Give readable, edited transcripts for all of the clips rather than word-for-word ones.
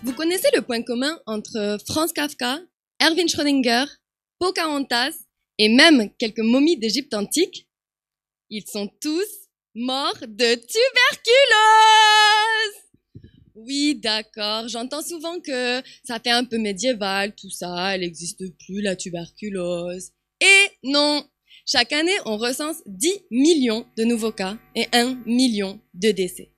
Vous connaissez le point commun entre Franz Kafka, Erwin Schrödinger, Pocahontas et même quelques momies d'Égypte antique? Ils sont tous morts de tuberculose! Oui, d'accord, j'entends souvent que ça fait un peu médiéval, tout ça, elle n'existe plus, la tuberculose. Et non! Chaque année, on recense 10 millions de nouveaux cas et 1 million de décès.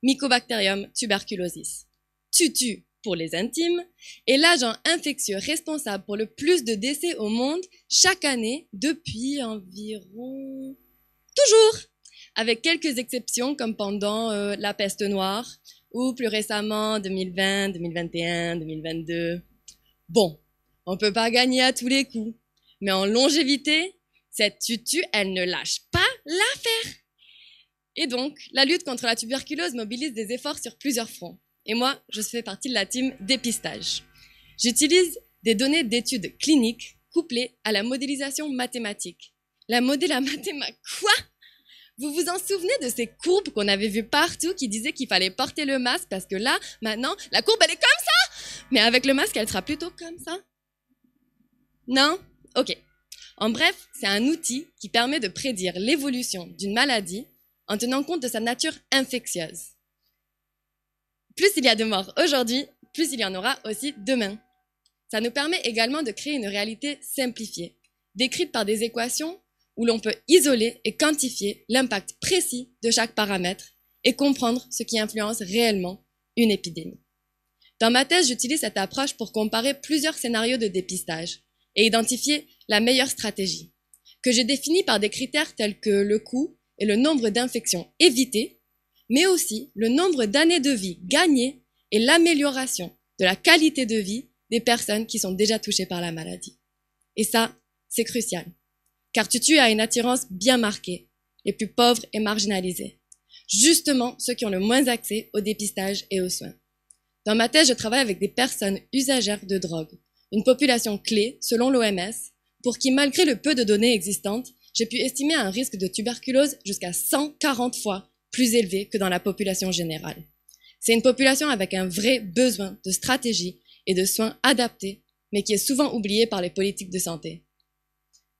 Mycobacterium tuberculosis. Tutu pour les intimes, est l'agent infectieux responsable pour le plus de décès au monde chaque année depuis environ... Toujours! Avec quelques exceptions comme pendant la peste noire ou plus récemment 2020, 2021, 2022. Bon, on peut pas gagner à tous les coups, mais en longévité, cette tutu, elle ne lâche pas l'affaire. Et donc, la lutte contre la tuberculose mobilise des efforts sur plusieurs fronts. Et moi, je fais partie de la team dépistage. J'utilise des données d'études cliniques couplées à la modélisation mathématique. La mathématique, quoi? Vous vous en souvenez de ces courbes qu'on avait vues partout qui disaient qu'il fallait porter le masque parce que là, maintenant, la courbe, elle est comme ça? Mais avec le masque, elle sera plutôt comme ça? Non? Ok. En bref, c'est un outil qui permet de prédire l'évolution d'une maladie en tenant compte de sa nature infectieuse. Plus il y a de morts aujourd'hui, plus il y en aura aussi demain. Ça nous permet également de créer une réalité simplifiée, décrite par des équations où l'on peut isoler et quantifier l'impact précis de chaque paramètre et comprendre ce qui influence réellement une épidémie. Dans ma thèse, j'utilise cette approche pour comparer plusieurs scénarios de dépistage et identifier la meilleure stratégie, que j'ai définie par des critères tels que le coût et le nombre d'infections évitées, mais aussi le nombre d'années de vie gagnées et l'amélioration de la qualité de vie des personnes qui sont déjà touchées par la maladie. Et ça, c'est crucial, car Tutu a une attirance bien marquée, les plus pauvres et marginalisés, justement ceux qui ont le moins accès au dépistage et aux soins. Dans ma thèse, je travaille avec des personnes usagères de drogue, une population clé, selon l'OMS, pour qui, malgré le peu de données existantes, j'ai pu estimer un risque de tuberculose jusqu'à 140 fois plus élevé que dans la population générale. C'est une population avec un vrai besoin de stratégie et de soins adaptés, mais qui est souvent oubliée par les politiques de santé.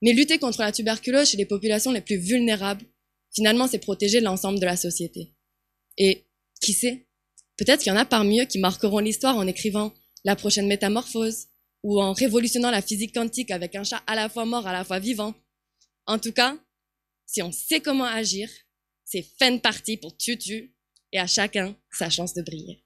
Mais lutter contre la tuberculose chez les populations les plus vulnérables, finalement, c'est protéger l'ensemble de la société. Et qui sait, peut-être qu'il y en a parmi eux qui marqueront l'histoire en écrivant la prochaine métamorphose ou en révolutionnant la physique quantique avec un chat à la fois mort, à la fois vivant. En tout cas, si on sait comment agir, c'est fin de partie pour Tutu et à chacun sa chance de briller.